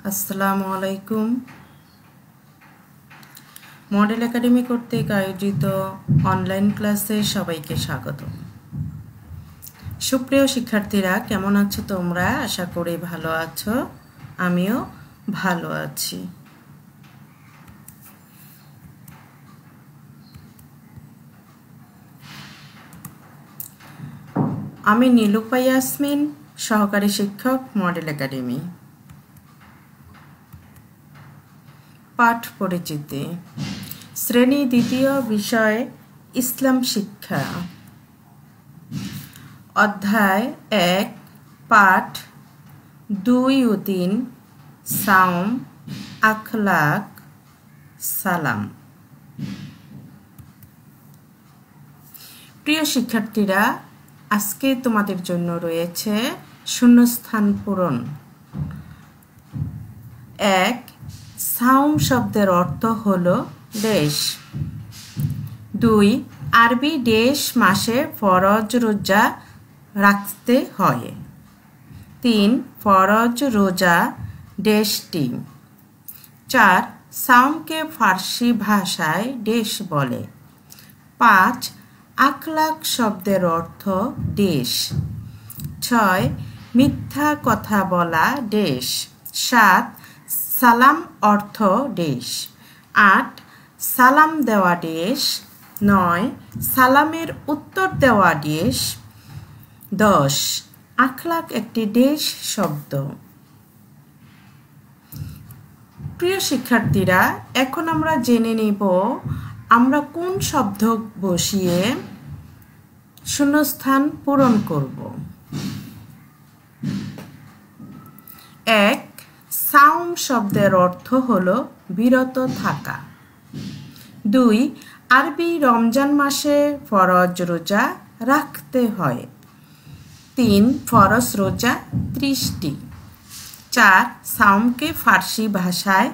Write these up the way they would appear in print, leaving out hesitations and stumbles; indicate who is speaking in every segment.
Speaker 1: আসসালামু আলাইকুম। Model academy কর্তৃক আয়োজিত অনলাইন ক্লাসে সবাইকে স্বাগত। সুপ্রিয় শিক্ষার্থীরা, কেমন আছো তোমরা? আশা করি ভালো আছো। আমিও ভালো আছি। আমি নীলুফা ইয়াসমিন, সহকারী শিক্ষক, মডেল একাডেমি। পাঠ পরিচিতি। শ্রেণী দ্বিতীয়, বিষয় ইসলাম শিক্ষা। অধ্যায় 1, পাঠ 2 ও 3, সাওম, আখলাক, সালাম। প্রিয় শিক্ষার্থীরা, আজকে তোমাদের জন্য রয়েছে শূন্যস্থান পূরণ। 1, সাওম শব্দের অর্থ হলো দেশ। 2, আরবি দেশ মাসে ফরজ রোজা রাখতে হয়। 3, ফরজ রোজা দেশটি। 4, সাওমকে ফার্সি ভাষায় দেশ বলে। 5, আখলাক শব্দের অর্থ দেশ। 6, মিথ্যা কথা বলা দেশ। 7, সালাম অর্থ দেশ। 8, সালাম দেওয়া দেশ। 9, সালামের উত্তর দেওয়া দেশ। 10, আখলাক একটি দেশ শব্দ। প্রিয় শিক্ষার্থীরা, এখন আমরা জেনে নিব আমরা কোন শব্দ বসিয়ে শূন্যস্থান পূরণ করব। 1, সাওম শব্দের অর্থ হলো বিরত থাকা। 2, আরবি রমজান মাসে ফরজ রোজা রাখতে হয়। 3, ফরজ রোজা 30টি। 4, সাওমকে ফার্সি ভাষায়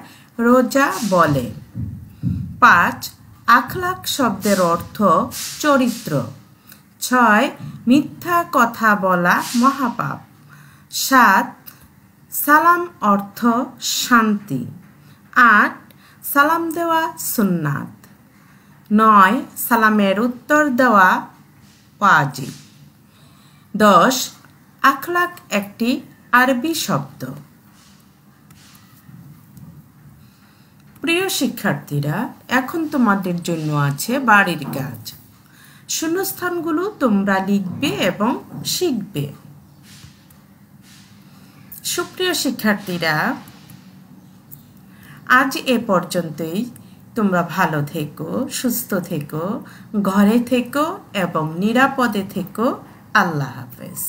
Speaker 1: রোজা বলে। 5, আখলাক শব্দের অর্থ চরিত্র। 6, মিথ্যা কথা বলা মহাপাপ। 7, সালাম অর্থ শান্তি। 8, সালাম দেওয়া সুন্নাত। 9, সালামের উত্তর দেওয়া ওয়াজিব। 10, আখলাক একটি আরবি শব্দ। প্রিয় শিক্ষার্থীরা, এখন তোমাদের জন্য আছে বাড়ির কাজ। শূন্যস্থানগুলো তোমরা লিখবে এবং শিখবে। সুপ্রিয় শিক্ষার্থীরা, আজ এ পর্যন্তই। তোমরা ভালো থেকো, সুস্থ থেকো, ঘরে থেকো এবং নিরাপদে থেকো। আল্লাহ হাফেজ।